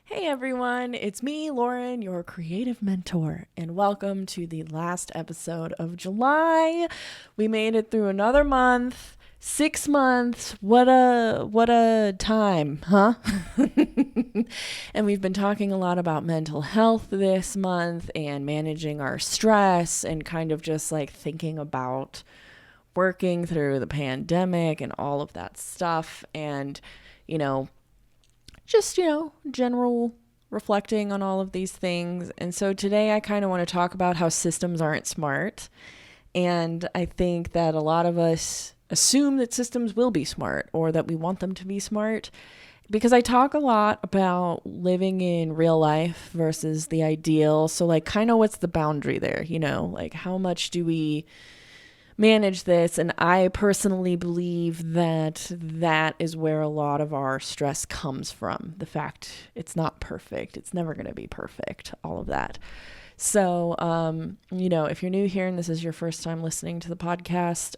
Hey everyone, it's me, Lauren, your creative mentor, and welcome to the last episode of July. We made it through another month, 6 months. What a time, huh? And we've been talking a lot about mental health this month and managing our stress and kind of just like thinking about working through the pandemic and all of that stuff and you know general reflecting on all of these things. And so today I kind of want to talk about how systems aren't smart. And I think that a lot of us assume that systems will be smart or that we want them to be smart because I talk a lot about living in real life versus the ideal. So, like, kind of what's the boundary there? Like, how much do we manage this? And I personally believe that that is where a lot of our stress comes from. The fact it's not perfect, it's never going to be perfect, all of that. So, if you're new here and this is your first time listening to the podcast,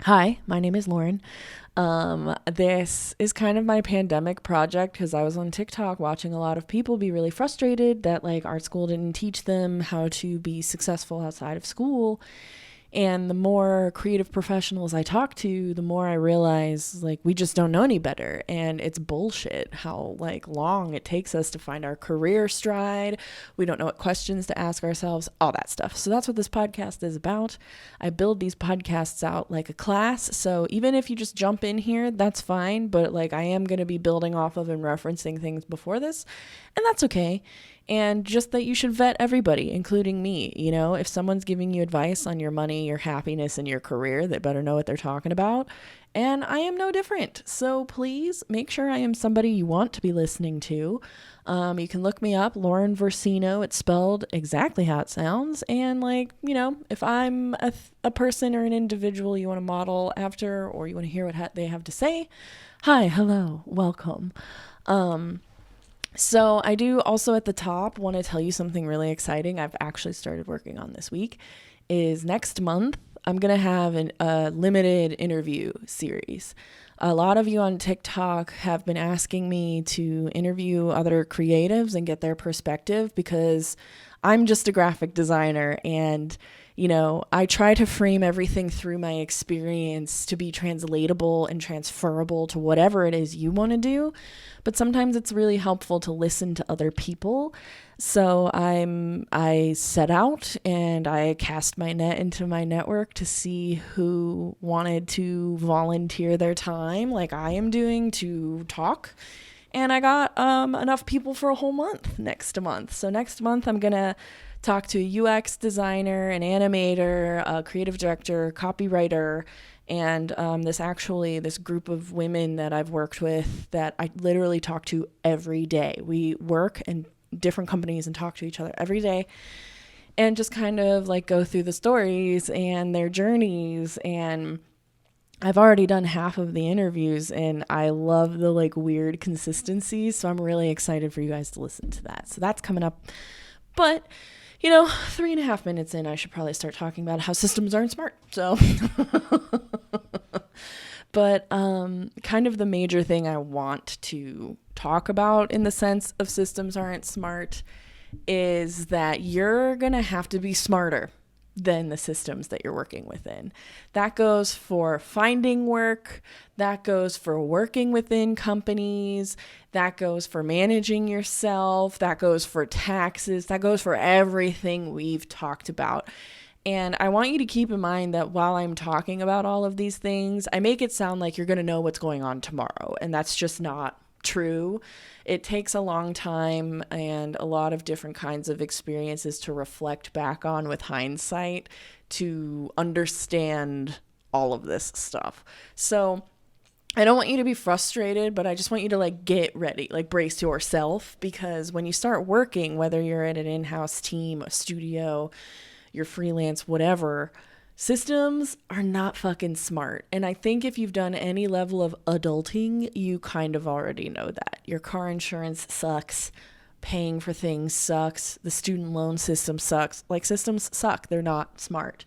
hi, my name is Lauren. This is kind of my pandemic project because I was on TikTok watching a lot of people be really frustrated that like art school didn't teach them how to be successful outside of school. And the more creative professionals I talk to, the more I realize like we just don't know any better. And it's bullshit how like long it takes us to find our career stride. We don't know what questions to ask ourselves, all that stuff. So that's what this podcast is about. I build these podcasts out like a class. So even if you just jump in here, that's fine. But like I am going to be building off of and referencing things before this. And that's okay. And just that you should vet everybody, including me. If someone's giving you advice on your money, your happiness, and your career, they better know what they're talking about. And I am no different. So please make sure I am somebody you want to be listening to. You can look me up, Lauren Versino. It's spelled exactly how it sounds. And if I'm a person or an individual you want to model after, or you want to hear what they have to say, hi, hello, welcome. So I do also at the top want to tell you something really exciting I've actually started working on this week is next month I'm going to have a limited interview series. A lot of you on TikTok have been asking me to interview other creatives and get their perspective because I'm just a graphic designer and I try to frame everything through my experience to be translatable and transferable to whatever it is you want to do. But sometimes it's really helpful to listen to other people. So I set out and I cast my net into my network to see who wanted to volunteer their time like I am doing to talk. And I got enough people for a whole month next month. So next month I'm going to talk to a UX designer, an animator, a creative director, copywriter, and this group of women that I've worked with that I literally talk to every day. We work in different companies and talk to each other every day and just kind of like go through the stories and their journeys. And I've already done half of the interviews and I love the like weird consistencies. So I'm really excited for you guys to listen to that. So that's coming up. But 3.5 minutes in, I should probably start talking about how systems aren't smart. So, but kind of the major thing I want to talk about in the sense of systems aren't smart is that you're going to have to be smarter than the systems that you're working within. That goes for finding work, that goes for working within companies, that goes for managing yourself, that goes for taxes, that goes for everything we've talked about. And I want you to keep in mind that while I'm talking about all of these things, I make it sound like you're going to know what's going on tomorrow, and that's just not true. It takes a long time and a lot of different kinds of experiences to reflect back on with hindsight to understand all of this stuff. So I don't want you to be frustrated, but I just want you to like get ready, like brace yourself, because when you start working, whether you're at an in-house team, a studio, you're freelance, whatever, systems are not fucking smart. And I think if you've done any level of adulting, you kind of already know that. Your car insurance sucks. Paying for things sucks. The student loan system sucks. Like, systems suck. They're not smart.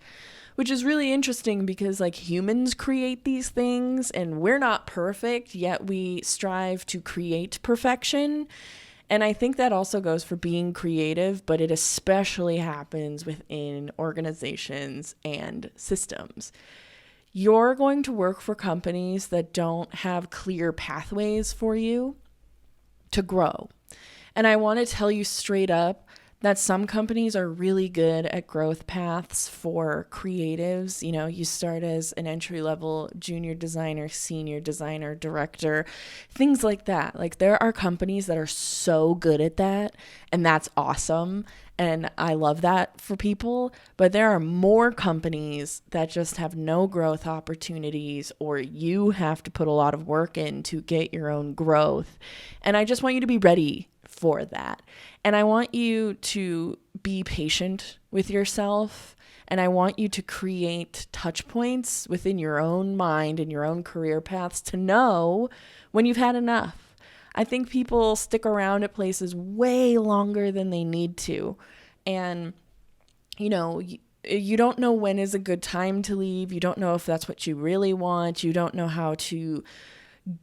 Which is really interesting because like humans create these things and we're not perfect, yet we strive to create perfection. And I think that also goes for being creative, but it especially happens within organizations and systems. You're going to work for companies that don't have clear pathways for you to grow. And I want to tell you straight up that some companies are really good at growth paths for creatives. You know, you start as an entry level junior designer, senior designer, director, things like that. Like, there are companies that are so good at that, and that's awesome. And I love that for people. But there are more companies that just have no growth opportunities, or you have to put a lot of work in to get your own growth. And I just want you to be ready for that. And I want you to be patient with yourself. And I want you to create touch points within your own mind and your own career paths to know when you've had enough. I think people stick around at places way longer than they need to. And, you know, you don't know when is a good time to leave. You don't know if that's what you really want. You don't know how to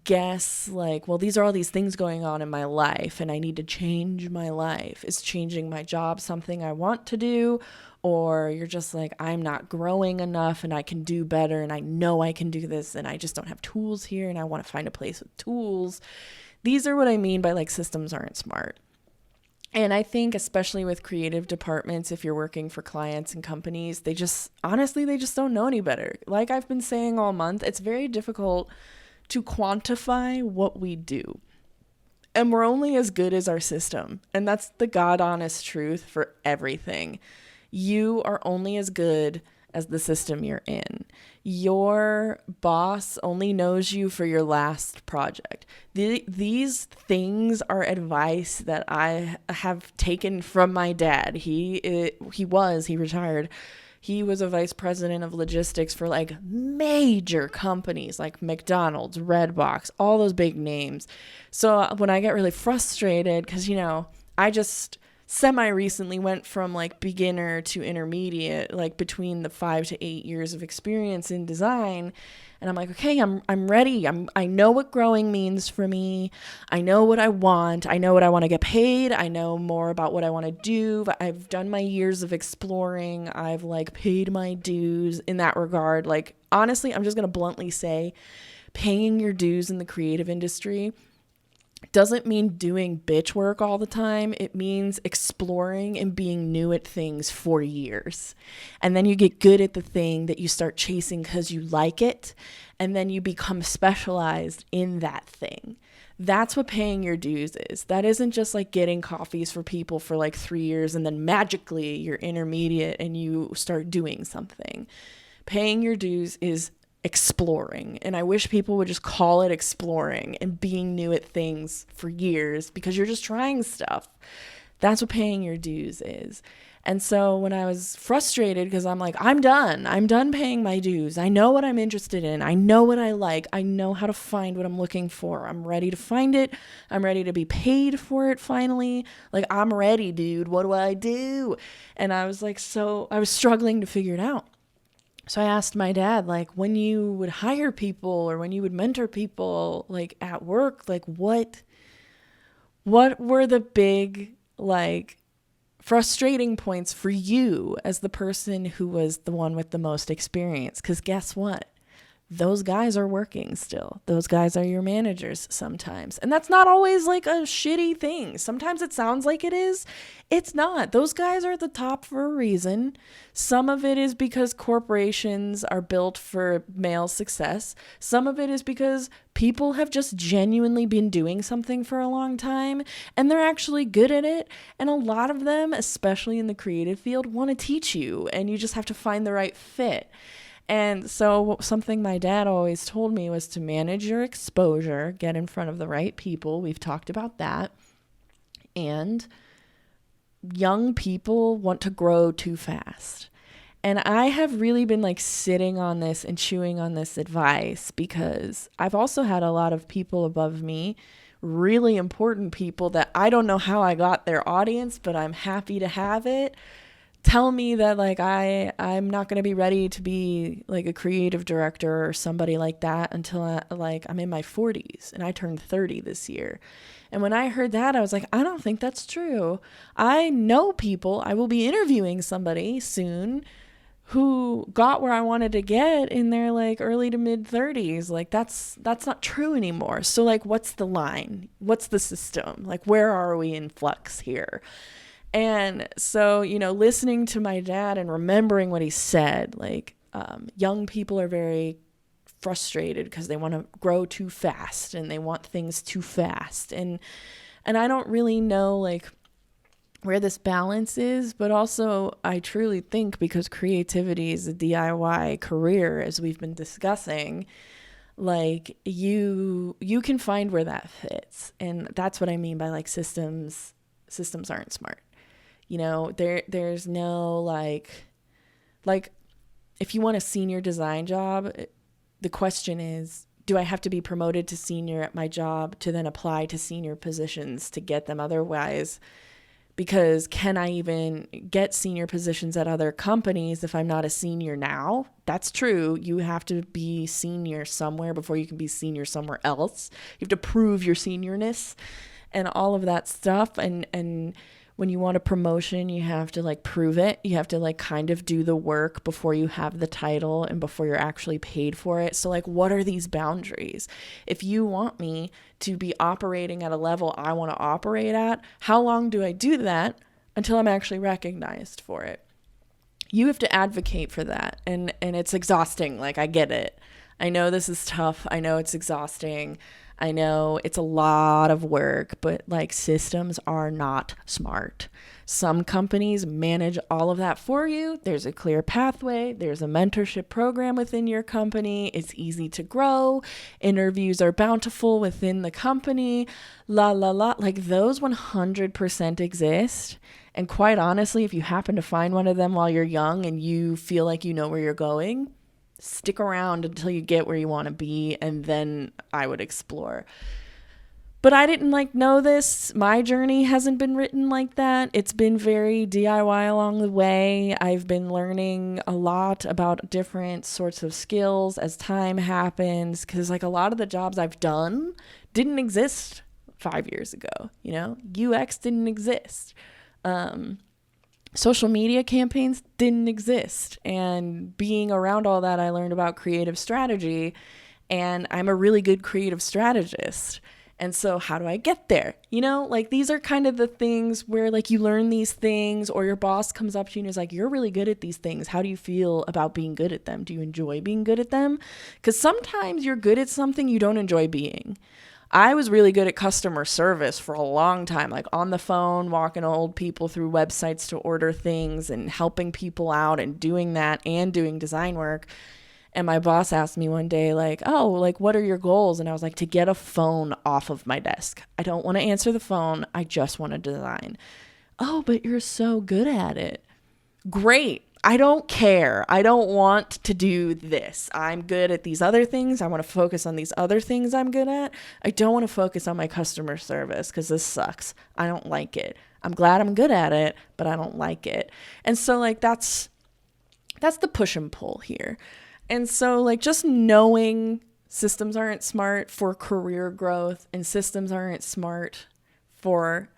guess, like, well, these are all these things going on in my life and I need to change my life. Is changing my job something I want to do? Or you're just like, I'm not growing enough and I can do better and I know I can do this and I just don't have tools here and I want to find a place with tools. These are what I mean by, like, systems aren't smart. And I think especially with creative departments, if you're working for clients and companies, they just don't know any better. Like I've been saying all month, it's very difficult to quantify what we do. And we're only as good as our system. And that's the God honest truth for everything. You are only as good as the system you're in. Your boss only knows you for your last project. These things are advice that I have taken from my dad. He retired. He was a vice president of logistics for, like, major companies like McDonald's, Redbox, all those big names. So when I get really frustrated, because, you know, I just semi-recently went from, like, beginner to intermediate, like, between the 5 to 8 years of experience in design. And I'm like, okay, I'm ready. I know what growing means for me. I know what I want. I know what I want to get paid. I know more about what I want to do. I've done my years of exploring. I've, like, paid my dues in that regard. Like, honestly, I'm just going to bluntly say, paying your dues in the creative industry doesn't mean doing bitch work all the time. It means exploring and being new at things for years. And then you get good at the thing that you start chasing because you like it. And then you become specialized in that thing. That's what paying your dues is. That isn't just like getting coffees for people for like 3 years and then magically you're intermediate and you start doing something. Paying your dues is exploring. And I wish people would just call it exploring and being new at things for years, because you're just trying stuff. That's what paying your dues is. And so when I was frustrated, because I'm like, I'm done paying my dues. I know what I'm interested in. I know what I like. I know how to find what I'm looking for. I'm ready to find it. I'm ready to be paid for it finally. Like, I'm ready, dude. What do I do? And I was like, I was struggling to figure it out. So I asked my dad, like, when you would hire people or when you would mentor people, like, at work, like, what were the big, like, frustrating points for you as the person who was the one with the most experience? Because guess what? Those guys are working still. Those guys are your managers sometimes. And that's not always like a shitty thing. Sometimes it sounds like it is. It's not. Those guys are at the top for a reason. Some of it is because corporations are built for male success. Some of it is because people have just genuinely been doing something for a long time and they're actually good at it. And a lot of them, especially in the creative field, want to teach you, and you just have to find the right fit. And so something my dad always told me was to manage your exposure, get in front of the right people. We've talked about that. And young people want to grow too fast. And I have really been, like, sitting on this and chewing on this advice, because I've also had a lot of people above me, really important people that I don't know how I got their audience, but I'm happy to have it, tell me that like I'm not going to be ready to be like a creative director or somebody like that until I'm in my 40s, and I turned 30 this year. And when I heard that, I was like, I don't think that's true. I know people, I will be interviewing somebody soon who got where I wanted to get in their like early to mid 30s. Like that's not true anymore. So like what's the line? What's the system? Like where are we in flux here? And so, listening to my dad and remembering what he said, like young people are very frustrated because they want to grow too fast and they want things too fast. And I don't really know like where this balance is, but also I truly think because creativity is a DIY career, as we've been discussing, like you can find where that fits. And that's what I mean by like systems aren't smart. There's no like if you want a senior design job, the question is, do I have to be promoted to senior at my job to then apply to senior positions to get them otherwise? Because can I even get senior positions at other companies if I'm not a senior now? That's true. You have to be senior somewhere before you can be senior somewhere else. You have to prove your seniorness and all of that stuff. And when you want a promotion, you have to like prove it. You have to like kind of do the work before you have the title and before you're actually paid for it. So like, what are these boundaries? If you want me to be operating at a level I want to operate at, how long do I do that until I'm actually recognized for it? You have to advocate for that. And it's exhausting. Like, I get it. I know this is tough. I know it's exhausting. I know it's a lot of work, but like systems are not smart. Some companies manage all of that for you. There's a clear pathway. There's a mentorship program within your company. It's easy to grow. Interviews are bountiful within the company. Like those 100% exist. And quite honestly, if you happen to find one of them while you're young and you feel like you know where you're going, stick around until you get where you want to be, and then I would explore. But I didn't know this. My journey hasn't been written like that. It's been very DIY along the way. I've been learning a lot about different sorts of skills as time happens, because a lot of the jobs I've done didn't exist 5 years ago. UX didn't exist. Social media campaigns didn't exist. And being around all that, I learned about creative strategy, and I'm a really good creative strategist. And so how do I get there? These are kind of the things where you learn these things, or your boss comes up to you and is like, you're really good at these things. How do you feel about being good at them? Do you enjoy being good at them? Because sometimes you're good at something you don't enjoy being. I was really good at customer service for a long time, on the phone, walking old people through websites to order things and helping people out and doing that and doing design work. And my boss asked me one day, what are your goals? And I was like, to get a phone off of my desk. I don't want to answer the phone. I just want to design. Oh, but you're so good at it. Great. I don't care. I don't want to do this. I'm good at these other things. I want to focus on these other things I'm good at. I don't want to focus on my customer service because this sucks. I don't like it. I'm glad I'm good at it, but I don't like it. And so that's the push and pull here. And so just knowing systems aren't smart for career growth, and systems aren't smart for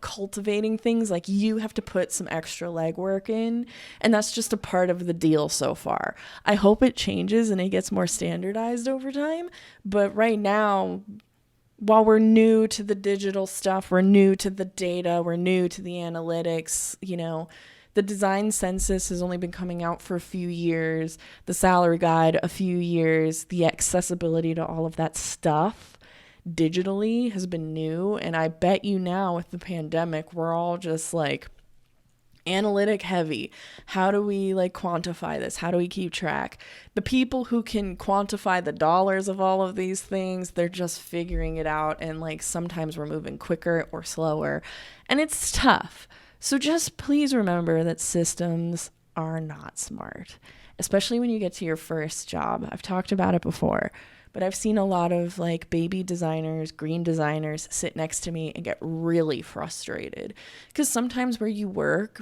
cultivating things, you have to put some extra legwork in, and that's just a part of the deal so far. I hope it changes and it gets more standardized over time, but right now, while we're new to the digital stuff, we're new to the data, we're new to the analytics, the design census has only been coming out for a few years, the salary guide a few years, the accessibility to all of that stuff digitally has been new. And I bet you now with the pandemic, we're all just analytic heavy. How do we quantify this? How do we keep track? The people who can quantify the dollars of all of these things, they're just figuring it out. And sometimes we're moving quicker or slower, and it's tough. So just please remember that systems are not smart, especially when you get to your first job. I've talked about it before. but I've seen a lot of like baby designers, green designers sit next to me and get really frustrated because sometimes where you work,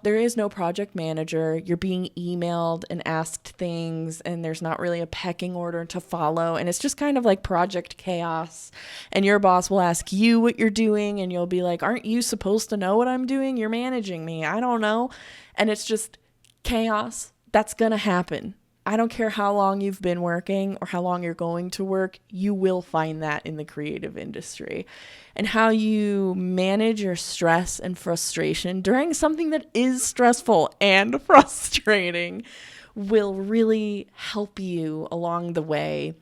there is no project manager. You're being emailed and asked things, and there's not really a pecking order to follow, and it's just kind of like project chaos. And your boss will ask you what you're doing, and you'll be like, "Aren't you supposed to know what I'm doing? You're managing me. I don't know." And it's just chaos. That's gonna happen. I don't care how long you've been working or how long you're going to work, you will find that in the creative industry. And how you manage your stress and frustration during something that is stressful and frustrating will really help you along the way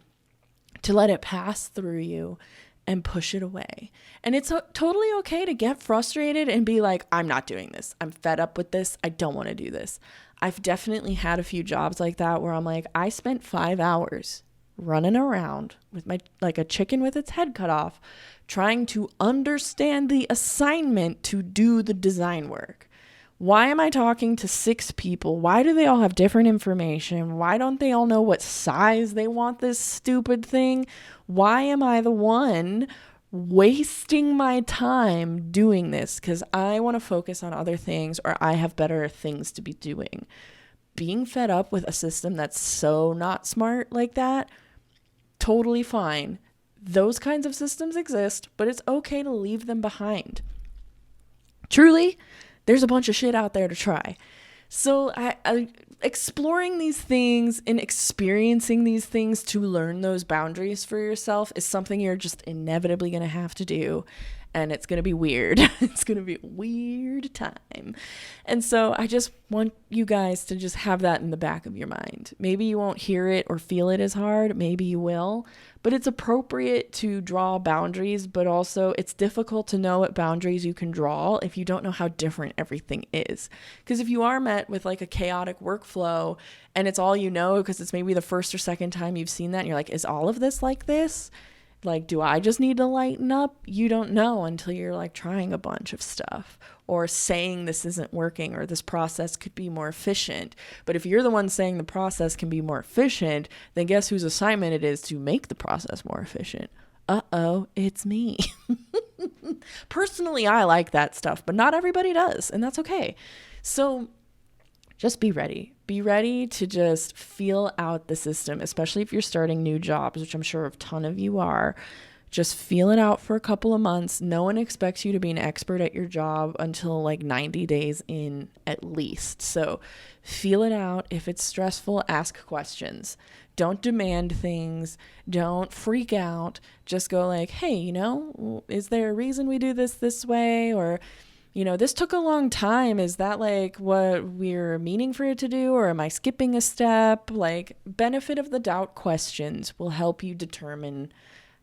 to let it pass through you and push it away. And it's totally okay to get frustrated and be like, I'm not doing this. I'm fed up with this. I don't want to do this. I've definitely had a few jobs like that where I'm like, I spent 5 hours running around with my, like a chicken with its head cut off, trying to understand the assignment to do the design work. Why am I talking to 6 people? Why do they all have different information? Why don't they all know what size they want this stupid thing? Why am I the one wasting my time doing this because I want to focus on other things or I have better things to be doing? Being fed up with a system that's so not smart like that, totally fine. Those kinds of systems exist, but it's okay to leave them behind. Truly, there's a bunch of shit out there to try. So I exploring these things and experiencing these things to learn those boundaries for yourself is something you're just inevitably going to have to do. And it's going to be weird. It's going to be a weird time. And so I just want you guys to just have that in the back of your mind. Maybe you won't hear it or feel it as hard. Maybe you will. But it's appropriate to draw boundaries, but also it's difficult to know what boundaries you can draw if you don't know how different everything is. Because if you are met with like a chaotic workflow and it's all you know because it's maybe the first or second time you've seen that and you're like, is all of this like this? Like, do I just need to lighten up? You don't know until you're like trying a bunch of stuff or saying this isn't working or this process could be more efficient. But if you're the one saying the process can be more efficient, then guess whose assignment it is to make the process more efficient? Uh-oh, it's me. Personally, I like that stuff, but not everybody does, and that's okay. So just be ready. Be ready to just feel out the system, especially if you're starting new jobs, which I'm sure a ton of you are. Just feel it out for a couple of months. No one expects you to be an expert at your job until like 90 days in at least. So feel it out. If it's stressful, ask questions. Don't demand things. Don't freak out. Just go like, hey, is there a reason we do this way? Or this took a long time. Is that like what we're meaning for it to do? Or am I skipping a step? Like, benefit of the doubt questions will help you determine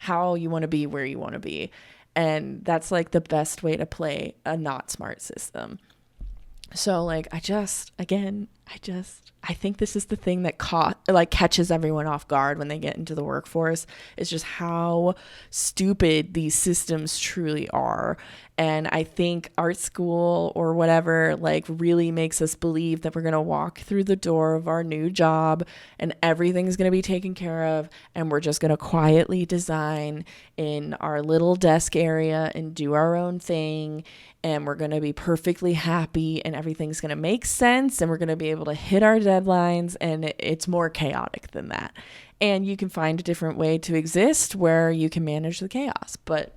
how you want to be where you want to be. And that's like the best way to play a not smart system. So like, I think this is the thing that catches everyone off guard when they get into the workforce, is just how stupid these systems truly are. And I think art school or whatever like really makes us believe that we're going to walk through the door of our new job and everything's going to be taken care of, and we're just going to quietly design in our little desk area and do our own thing, and we're going to be perfectly happy and everything's going to make sense and we're going to be able to hit our deadlines. And it's more chaotic than that. And you can find a different way to exist where you can manage the chaos, but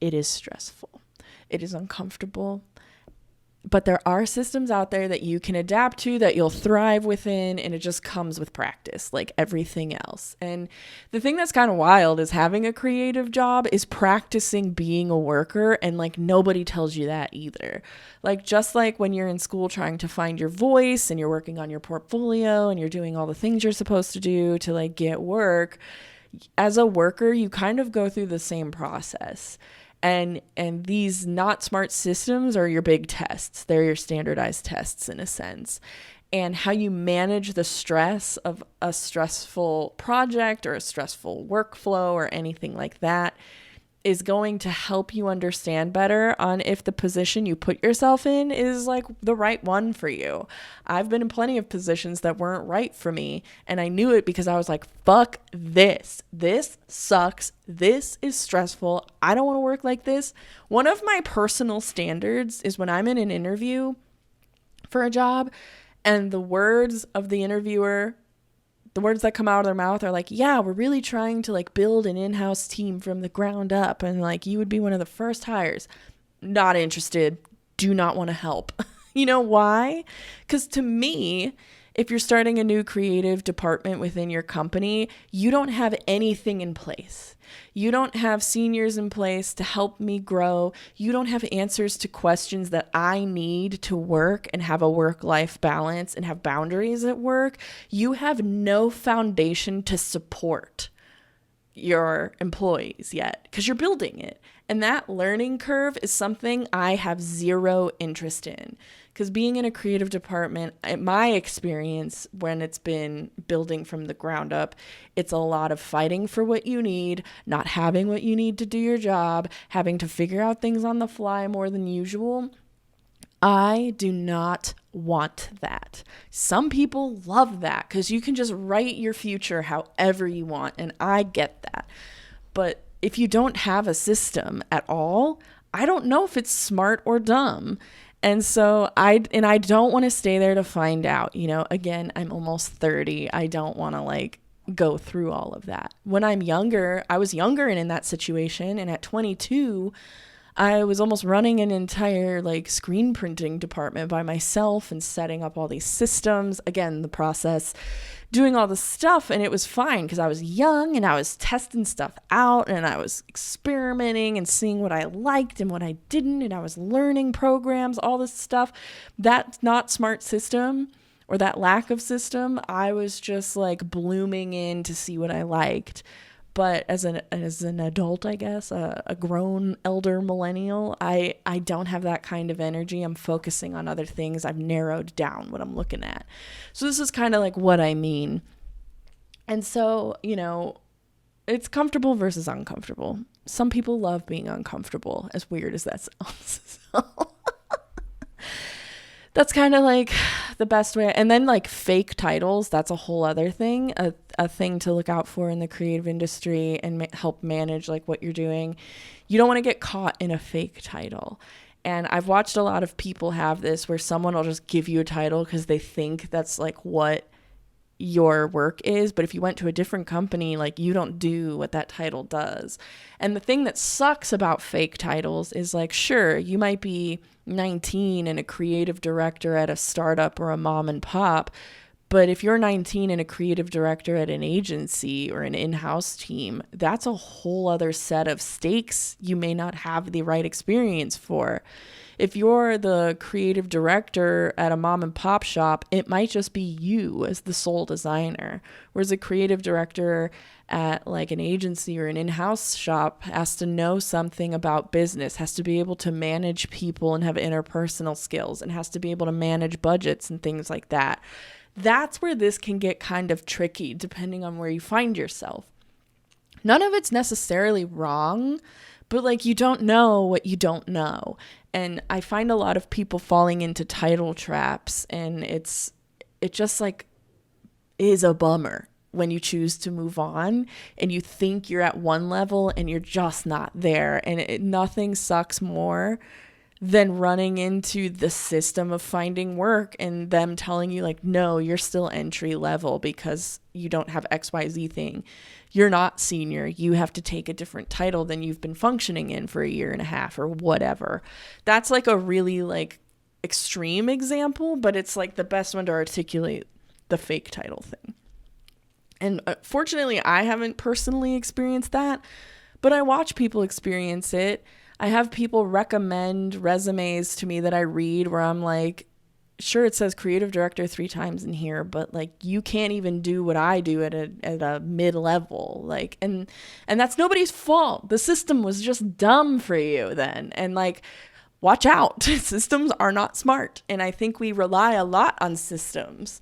it is stressful. It is uncomfortable. But there are systems out there that you can adapt to, that you'll thrive within, and it just comes with practice, like everything else. And the thing that's kind of wild is having a creative job is practicing being a worker, and like nobody tells you that either. Like, just like when you're in school trying to find your voice and you're working on your portfolio and you're doing all the things you're supposed to do to like get work, as a worker, you kind of go through the same process. And these not smart systems are your big tests. They're your standardized tests in a sense. And how you manage the stress of a stressful project or a stressful workflow or anything like that is going to help you understand better on if the position you put yourself in is like the right one for you. I've been in plenty of positions that weren't right for me, and I knew it because I was like, fuck this. This sucks. This is stressful. I don't want to work like this. One of my personal standards is when I'm in an interview for a job and the words of the interviewer, the words that come out of their mouth are like, yeah, we're really trying to like build an in-house team from the ground up, and like you would be one of the first hires. Not interested. Do not want to help. You know why? Because to me, if you're starting a new creative department within your company, you don't have anything in place. You don't have seniors in place to help me grow. You don't have answers to questions that I need to work and have a work-life balance and have boundaries at work. You have no foundation to support your employees yet because you're building it. And that learning curve is something I have zero interest in. Because being in a creative department, in my experience, when it's been building from the ground up, it's a lot of fighting for what you need, not having what you need to do your job, having to figure out things on the fly more than usual. I do not want that. Some people love that because you can just write your future however you want, and I get that. But if you don't have a system at all, I don't know if it's smart or dumb. And so I don't want to stay there to find out, again, I'm almost 30. I don't want to like go through all of that. When I'm younger, I was younger and in that situation. And at 22, I was almost running an entire like screen printing department by myself and setting up all these systems. Again, the process, doing all the stuff, and it was fine because I was young and I was testing stuff out and I was experimenting and seeing what I liked and what I didn't, and I was learning programs, all this stuff. That not smart system or that lack of system, I was just like blooming in to see what I liked. But as an adult, I guess, a grown elder millennial, I don't have that kind of energy. I'm focusing on other things. I've narrowed down what I'm looking at. So this is kind of like what I mean. And so, it's comfortable versus uncomfortable. Some people love being uncomfortable, as weird as that sounds. So that's kind of like the best way. And then like fake titles, that's a whole other thing, a thing to look out for in the creative industry and help manage like what you're doing. You don't want to get caught in a fake title. And I've watched a lot of people have this where someone will just give you a title because they think that's like what your work is. But if you went to a different company, like you don't do what that title does. And the thing that sucks about fake titles is like, sure, you might be 19 and a creative director at a startup or a mom and pop. But if you're 19 and a creative director at an agency or an in-house team, that's a whole other set of stakes you may not have the right experience for. If you're the creative director at a mom and pop shop, it might just be you as the sole designer. Whereas a creative director at like an agency or an in-house shop has to know something about business, has to be able to manage people and have interpersonal skills, and has to be able to manage budgets and things like that. That's where this can get kind of tricky depending on where you find yourself. None of it's necessarily wrong, but like you don't know what you don't know. And I find a lot of people falling into title traps, and it just like is a bummer when you choose to move on and you think you're at one level and you're just not there. And nothing sucks more than running into the system of finding work and them telling you like, no, you're still entry level because you don't have XYZ thing. You're not senior. You have to take a different title than you've been functioning in for a year and a half or whatever. That's like a really like extreme example, but it's like the best one to articulate the fake title thing. And fortunately, I haven't personally experienced that, but I watch people experience it. I have people recommend resumes to me that I read where I'm like, sure, it says creative director 3 times in here, but like you can't even do what I do at a mid-level. Like, and that's nobody's fault. The system was just dumb for you then. And like, watch out. Systems are not smart. And I think we rely a lot on systems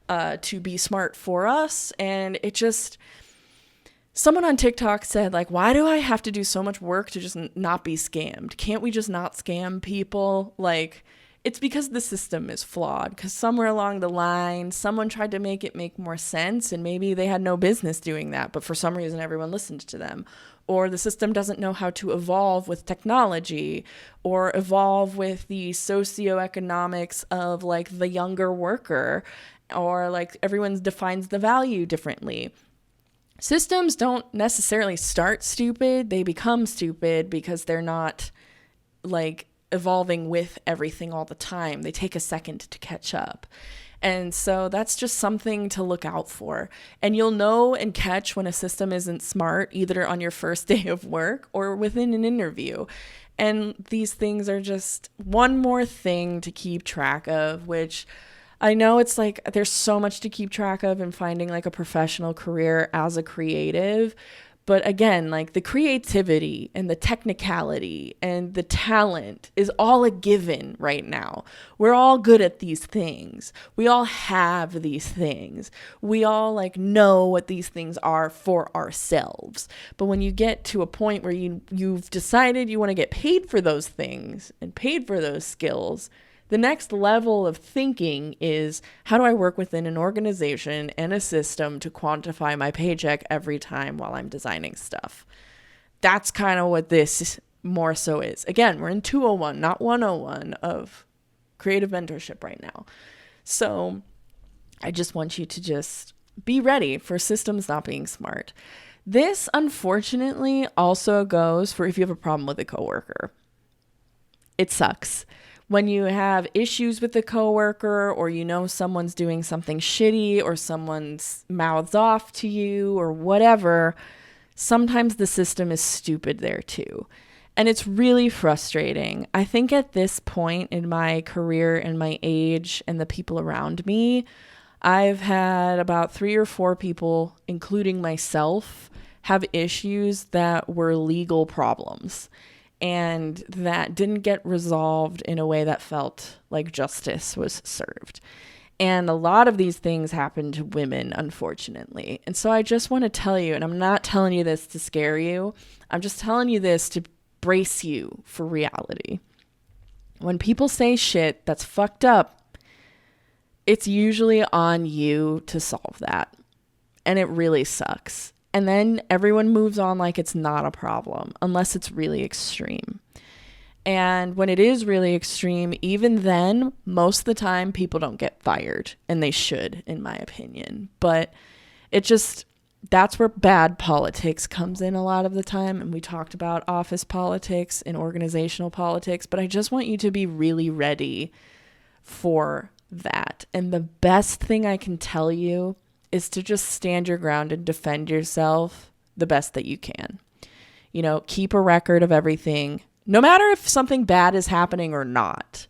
to be smart for us. And it just, Someone on TikTok said, like, why do I have to do so much work to just not be scammed? Can't we just not scam people? Like, it's because the system is flawed, because somewhere along the line, someone tried to make it make more sense, and maybe they had no business doing that, but for some reason, everyone listened to them. Or the system doesn't know how to evolve with technology or evolve with the socioeconomics of, like, the younger worker, or, like, everyone defines the value differently. Systems don't necessarily start stupid. They become stupid because they're not, like, evolving with everything all the time. They take a second to catch up. And so that's just something to look out for. And you'll know and catch when a system isn't smart, either on your first day of work or within an interview. And these things are just one more thing to keep track of, which I know it's like there's so much to keep track of in finding like a professional career as a creative. But again, like the creativity and the technicality and the talent is all a given right now. We're all good at these things. We all have these things. We all like know what these things are for ourselves. But when you get to a point where you've decided you want to get paid for those things and paid for those skills, the next level of thinking is, how do I work within an organization and a system to quantify my paycheck every time while I'm designing stuff? That's kind of what this more so is. Again, we're in 201, not 101 of creative mentorship right now. So I just want you to just be ready for systems not being smart. This, unfortunately, also goes for if you have a problem with a coworker. It sucks. When you have issues with a coworker, or you know someone's doing something shitty, or someone's mouths off to you or whatever, sometimes the system is stupid there too. And it's really frustrating. I think at this point in my career and my age and the people around me, I've had about 3 or 4 people, including myself, have issues that were legal problems and that didn't get resolved in a way that felt like justice was served. And a lot of these things happen to women, unfortunately. And so I just want to tell you, and I'm not telling you this to scare you, I'm just telling you this to brace you for reality. When people say shit that's fucked up, it's usually on you to solve that. And it really sucks. And then everyone moves on like it's not a problem, unless it's really extreme. And when it is really extreme, even then, most of the time, people don't get fired. And they should, in my opinion. But that's where bad politics comes in a lot of the time. And we talked about office politics and organizational politics. But I just want you to be really ready for that. And the best thing I can tell you is to just stand your ground and defend yourself the best that you can. You know, keep a record of everything, no matter if something bad is happening or not.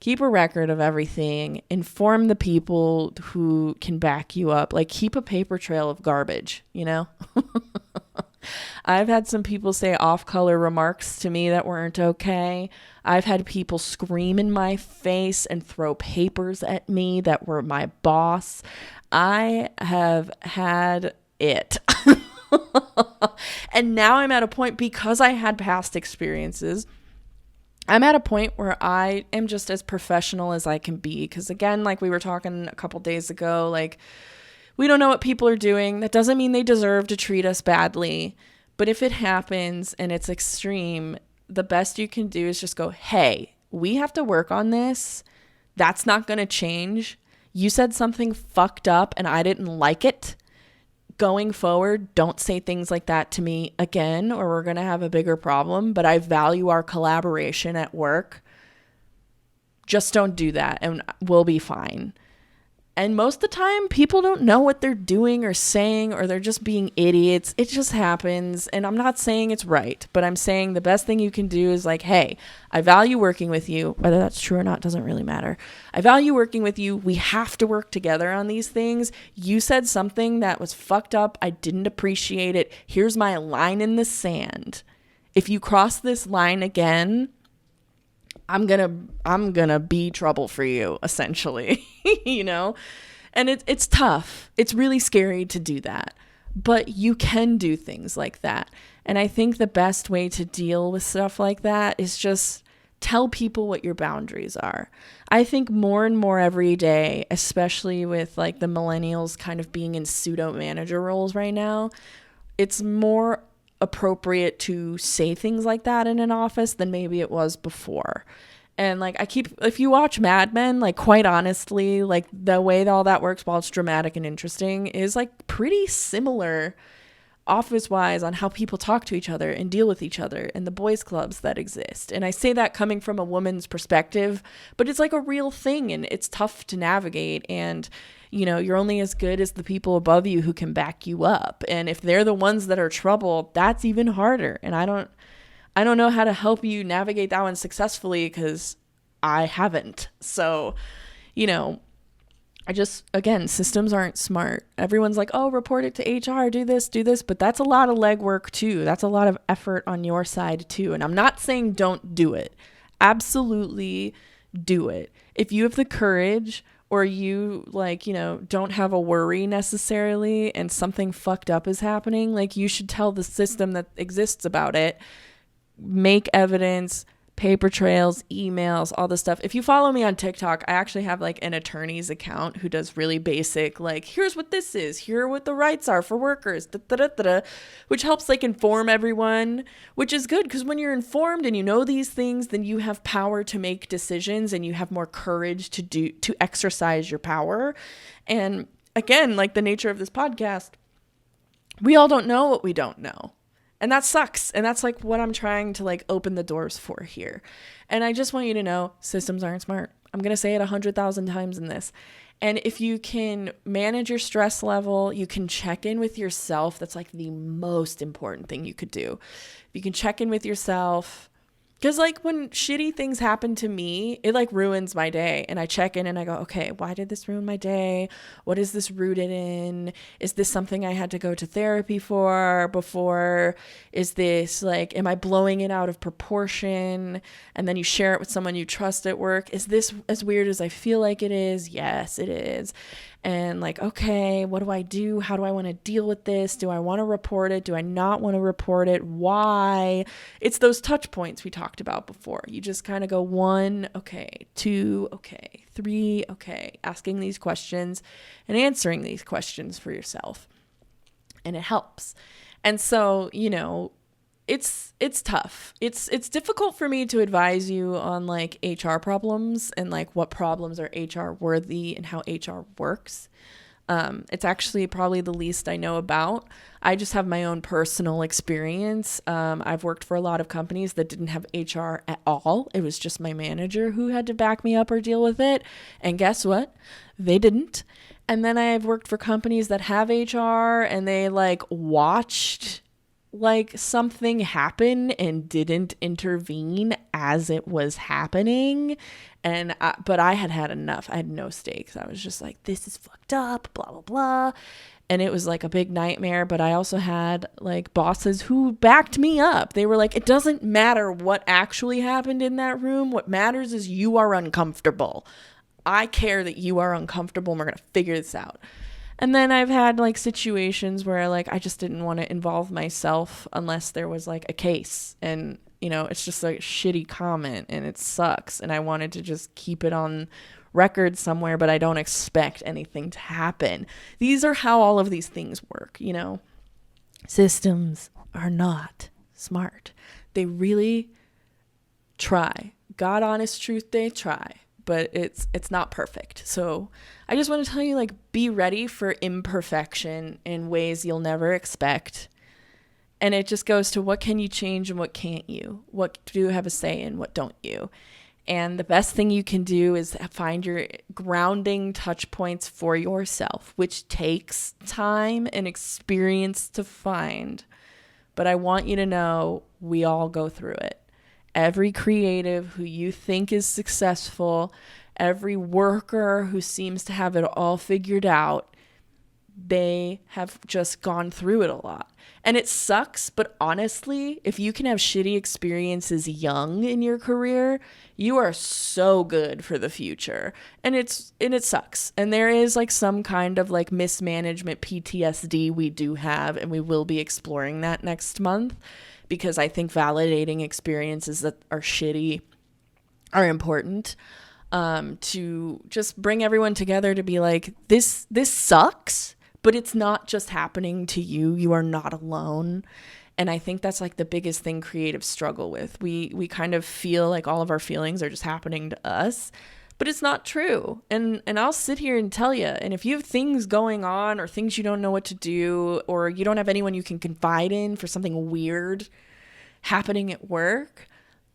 Keep a record of everything. Inform the people who can back you up. Like, keep a paper trail of garbage, you know? I've had some people say off-color remarks to me that weren't okay. I've had people scream in my face and throw papers at me that were my boss. I have had it. And now I'm at a point, because I had past experiences, I'm at a point where I am just as professional as I can be. Because again, like we were talking a couple days ago, like, we don't know what people are doing. That doesn't mean they deserve to treat us badly. But if it happens and it's extreme, the best you can do is just go, hey, we have to work on this. That's not going to change. You said something fucked up and I didn't like it. Going forward, don't say things like that to me again, or we're going to have a bigger problem. But I value our collaboration at work. Just don't do that and we'll be fine. And most of the time, people don't know what they're doing or saying, or they're just being idiots. It just happens. And I'm not saying it's right, but I'm saying the best thing you can do is like, hey, I value working with you. Whether that's true or not doesn't really matter. I value working with you. We have to work together on these things. You said something that was fucked up. I didn't appreciate it. Here's my line in the sand. If you cross this line again, I'm gonna be trouble for you, essentially, you know? And it's tough. It's really scary to do that. but you can do things like that. And I think the best way to deal with stuff like that is just tell people what your boundaries are. I think more and more every day, especially with like the millennials kind of being in pseudo manager roles right now, it's more appropriate to say things like that in an office than maybe it was before. And like if you watch Mad Men, like quite honestly, like the way that all that works, while it's dramatic and interesting, is like pretty similar office wise on how people talk to each other and deal with each other and the boys clubs that exist. And I say that coming from a woman's perspective, but it's like a real thing and it's tough to navigate. And you're only as good as the people above you who can back you up. And if they're the ones that are trouble, that's even harder. And I don't know how to help you navigate that one successfully because I haven't. So, again, systems aren't smart. Everyone's like, oh, report it to HR, do this, but that's a lot of legwork too. That's a lot of effort on your side too. And I'm not saying don't do it. Absolutely do it. If you have the courage or you don't have a worry necessarily and something fucked up is happening, like you should tell the system that exists about it. Make evidence, paper trails, emails, all this stuff. If you follow me on TikTok, I actually have like an attorney's account who does really basic, like, here's what this is, here are what the rights are for workers, which helps like inform everyone, which is good because when you're informed and you know these things, then you have power to make decisions and you have more courage to exercise your power. And again, like the nature of this podcast, we all don't know what we don't know. And that sucks. And that's like what I'm trying to like open the doors for here. And I just want you to know systems aren't smart. I'm going to say it 100,000 times in this. And if you can manage your stress level, you can check in with yourself. That's like the most important thing you could do. If you can check in with yourself, because like when shitty things happen to me, it like ruins my day. And I check in and I go, okay, why did this ruin my day? What is this rooted in? Is this something I had to go to therapy for before? Is this like, am I blowing it out of proportion? And then you share it with someone you trust at work. Is this as weird as I feel like it is? Yes, it is. And like, okay, what do I do? How do I want to deal with this? Do I want to report it? Do I not want to report it? Why? It's those touch points we talked about before. You just kind of go 1, okay, 2, okay, 3, okay, asking these questions and answering these questions for yourself. And it helps. And so, it's tough. It's difficult for me to advise you on like HR problems and like what problems are HR worthy and how HR works. It's actually probably the least I know about. I just have my own personal experience. I've worked for a lot of companies that didn't have HR at all. It was just my manager who had to back me up or deal with it. And guess what? They didn't. And then I've worked for companies that have HR and they like watched like something happen and didn't intervene as it was happening. But I had enough. I had no stakes. I was just like, this is fucked up, blah, blah, blah. And it was like a big nightmare. But I also had like bosses who backed me up. They were like, it doesn't matter what actually happened in that room. What matters is you are uncomfortable. I care that you are uncomfortable and we're going to figure this out. And then I've had like situations where like I just didn't want to involve myself unless there was like a case and it's just a shitty comment and it sucks and I wanted to just keep it on record somewhere, but I don't expect anything to happen. These are how all of these things work, Systems are not smart. They really try. God honest truth, they try. But it's not perfect. So I just want to tell you, like, be ready for imperfection in ways you'll never expect. And it just goes to what can you change and what can't you? What do you have a say in? What don't you? And the best thing you can do is find your grounding touch points for yourself, which takes time and experience to find. But I want you to know we all go through it. Every creative who you think is successful, every worker who seems to have it all figured out, they have just gone through it a lot. And it sucks, but honestly, if you can have shitty experiences young in your career, you are so good for the future. And it sucks. And there is like some kind of like mismanagement PTSD we do have, and we will be exploring that next month, because I think validating experiences that are shitty are important, to just bring everyone together to be like, this sucks, but it's not just happening to you. You are not alone. And I think that's like the biggest thing creatives struggle with. We kind of feel like all of our feelings are just happening to us, but it's not true. And I'll sit here and tell you, and if you have things going on or things you don't know what to do, or you don't have anyone you can confide in for something weird happening at work,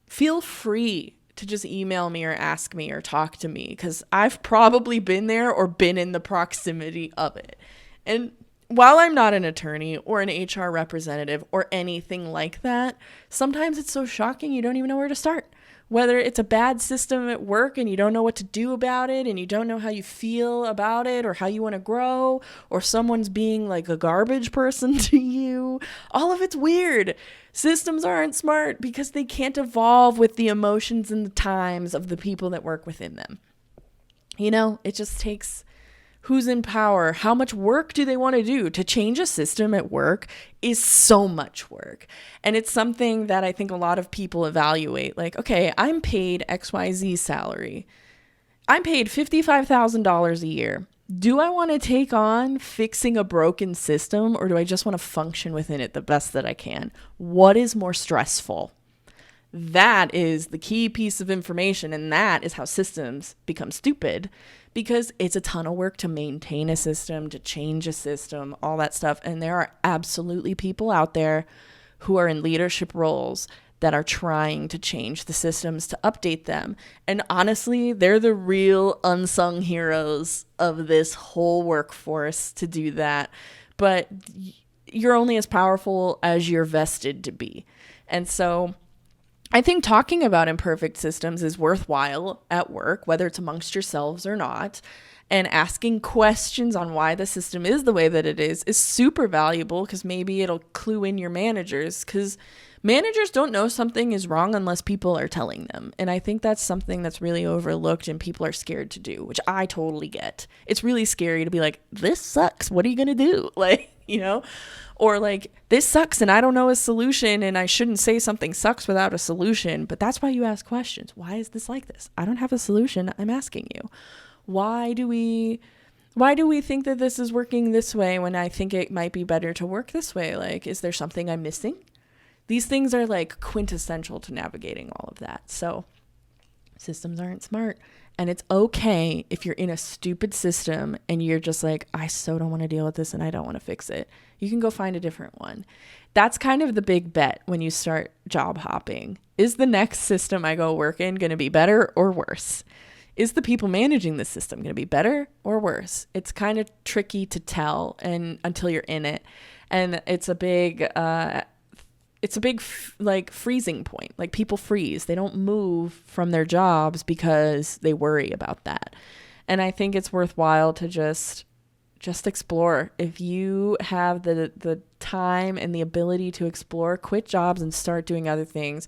feel free to just email me or ask me or talk to me, because I've probably been there or been in the proximity of it. And while I'm not an attorney or an HR representative or anything like that, sometimes it's so shocking you don't even know where to start. Whether it's a bad system at work and you don't know what to do about it, and you don't know how you feel about it or how you want to grow, or someone's being like a garbage person to you, all of it's weird. Systems aren't smart because they can't evolve with the emotions and the times of the people that work within them. You know, it just takes who's in power. How much work do they want to do? To change a system at work is so much work. And it's something that I think a lot of people evaluate. Like, okay, I'm paid XYZ salary. I'm paid $55,000 a year. Do I want to take on fixing a broken system, or do I just want to function within it the best that I can? What is more stressful? That is the key piece of information, and that is how systems become stupid, because it's a ton of work to maintain a system, to change a system, all that stuff. And there are absolutely people out there who are in leadership roles that are trying to change the systems, to update them. And honestly, they're the real unsung heroes of this whole workforce to do that. But you're only as powerful as you're vested to be. And so I think talking about imperfect systems is worthwhile at work, whether it's amongst yourselves or not. And asking questions on why the system is the way that it is super valuable, because maybe it'll clue in your managers, because managers don't know something is wrong unless people are telling them. And I think that's something that's really overlooked and people are scared to do, which I totally get. It's really scary to be like, this sucks. What are you going to do? Like, you know, or like, this sucks and I don't know a solution, and I shouldn't say something sucks without a solution. But that's why you ask questions. Why is this like this? I don't have a solution. I'm asking you. Why do we think that this is working this way when I think it might be better to work this way? Like, is there something I'm missing? These things are like quintessential to navigating all of that. So systems aren't smart. And it's okay if you're in a stupid system and you're just like, I so don't want to deal with this and I don't want to fix it. You can go find a different one. That's kind of the big bet when you start job hopping. Is the next system I go work in going to be better or worse? Is the people managing the system going to be better or worse? It's kind of tricky to tell and until you're in it. And it's a big like freezing point. Like, people freeze. They don't move from their jobs because they worry about that. And I think it's worthwhile to just explore. If you have the time and the ability to explore, quit jobs and start doing other things.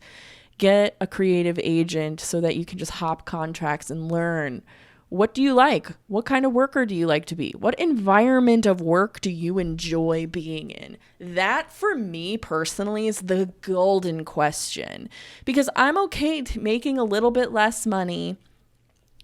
Get a creative agent so that you can just hop contracts and learn. What do you like? What kind of worker do you like to be? What environment of work do you enjoy being in? That, for me personally, is the golden question. Because I'm okay making a little bit less money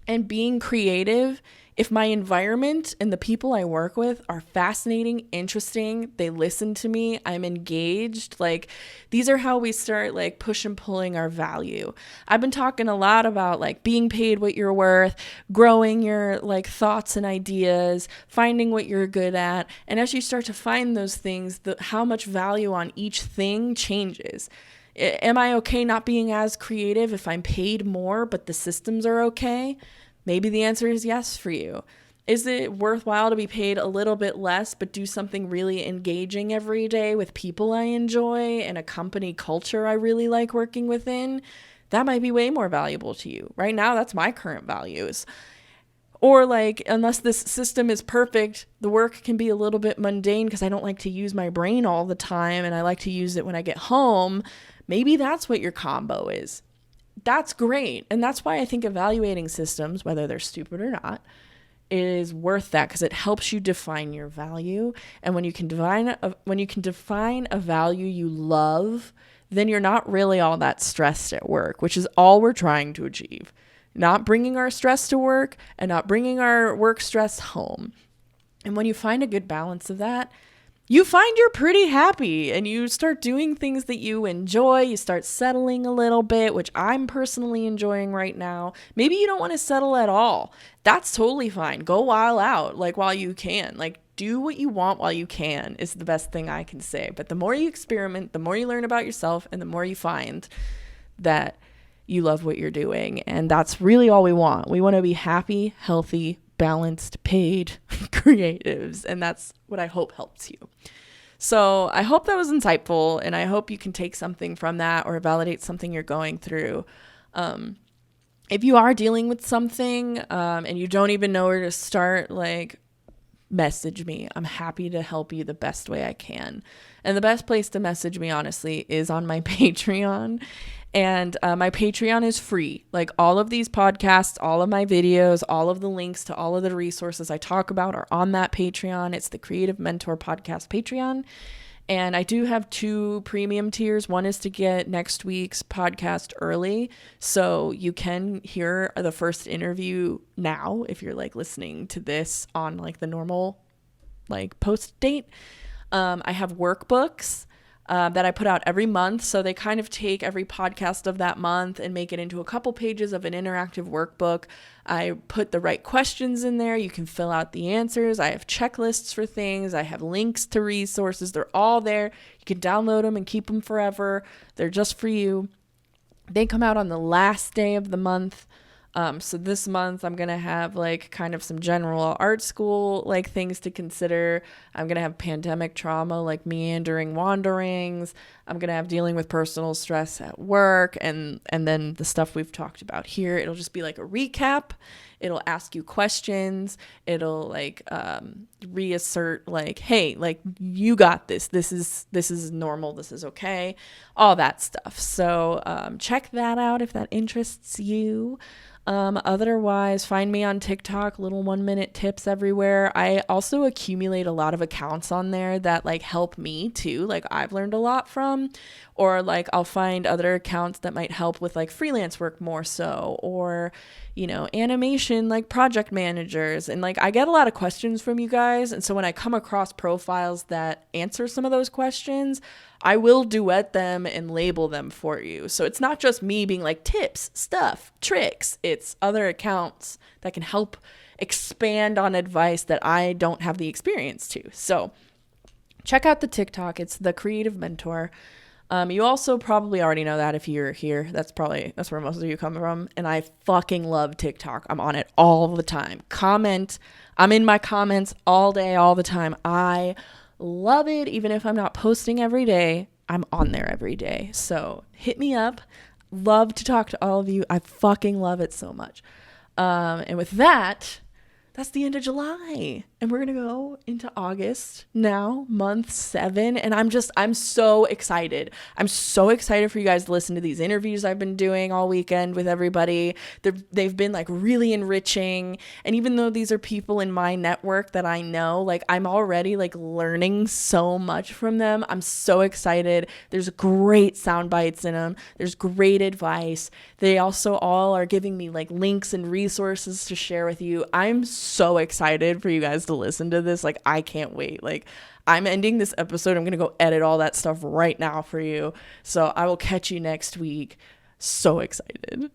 and being creative if my environment and the people I work with are fascinating, interesting, they listen to me, I'm engaged. Like, these are how we start like push and pulling our value. I've been talking a lot about like being paid what you're worth, growing your like thoughts and ideas, finding what you're good at. And as you start to find those things, how much value on each thing changes. Am I okay not being as creative if I'm paid more, but the systems are okay? Maybe the answer is yes for you. Is it worthwhile to be paid a little bit less, but do something really engaging every day with people I enjoy and a company culture I really like working within? That might be way more valuable to you. Right now, that's my current values. Or like, unless this system is perfect, the work can be a little bit mundane because I don't like to use my brain all the time and I like to use it when I get home. Maybe that's what your combo is. That's great. And that's why I think evaluating systems, whether they're stupid or not, is worth that, because it helps you define your value. And when you can define a value you love, then you're not really all that stressed at work, which is all we're trying to achieve. Not bringing our stress to work and not bringing our work stress home. And when you find a good balance of that, you find you're pretty happy and you start doing things that you enjoy. You start settling a little bit, which I'm personally enjoying right now. Maybe you don't want to settle at all. That's totally fine. Go while out, like while you can. Like, do what you want while you can is the best thing I can say. But the more you experiment, the more you learn about yourself, and the more you find that you love what you're doing. And that's really all we want. We want to be happy, healthy, balanced, paid creatives. And that's what I hope helps you. So I hope that was insightful, and I hope you can take something from that or validate something you're going through. If you are dealing with something and you don't even know where to start, like, message me. I'm happy to help you the best way I can. And the best place to message me, honestly, is on my Patreon. And my Patreon is free. Like, all of these podcasts, all of my videos, all of the links to all of the resources I talk about are on that Patreon. It's the Creative Mentor Podcast Patreon. And I do have 2 premium tiers. One is to get next week's podcast early, so you can hear the first interview now if you're like listening to this on like the normal like post date. I have workbooks that I put out every month. So they kind of take every podcast of that month and make it into a couple pages of an interactive workbook. I put the right questions in there. You can fill out the answers. I have checklists for things. I have links to resources. They're all there. You can download them and keep them forever. They're just for you. They come out on the last day of the month. So this month I'm going to have like kind of some general art school, like things to consider. I'm going to have pandemic trauma, like meandering wanderings. I'm going to have dealing with personal stress at work, and then the stuff we've talked about here. It'll just be like a recap. It'll ask you questions. It'll like, reassert like, hey, like you got this. This is normal. This is okay. All that stuff. So, check that out if that interests you. Otherwise, find me on TikTok, little 1-minute tips everywhere. I also accumulate a lot of accounts on there that like help me too. Like I've learned a lot from, or like I'll find other accounts that might help with like freelance work more so, or, you know, animation, like project managers. And like I get a lot of questions from you guys. And so when I come across profiles that answer some of those questions, I will duet them and label them for you. So it's not just me being like tips, stuff, tricks. It's other accounts that can help expand on advice that I don't have the experience to. So check out the TikTok. It's the Creative Mentor. You also probably already know that if you're here. That's where most of you come from. And I fucking love TikTok. I'm on it all the time. Comment. I'm in my comments all day, all the time. I love it. Even if I'm not posting every day, I'm on there every day. So hit me up. Love to talk to all of you. I fucking love it so much. And with that, that's the end of July. And we're going to go into August now, month 7. And I'm so excited. I'm so excited for you guys to listen to these interviews I've been doing all weekend with everybody. They've been like really enriching. And even though these are people in my network that I know, like I'm already like learning so much from them. I'm so excited. There's great sound bites in them. There's great advice. They also all are giving me like links and resources to share with you. I'm so excited for you guys to listen to this. Like, I can't wait. Like, I'm ending this episode. I'm going to go edit all that stuff right now for you. So I will catch you next week. So excited.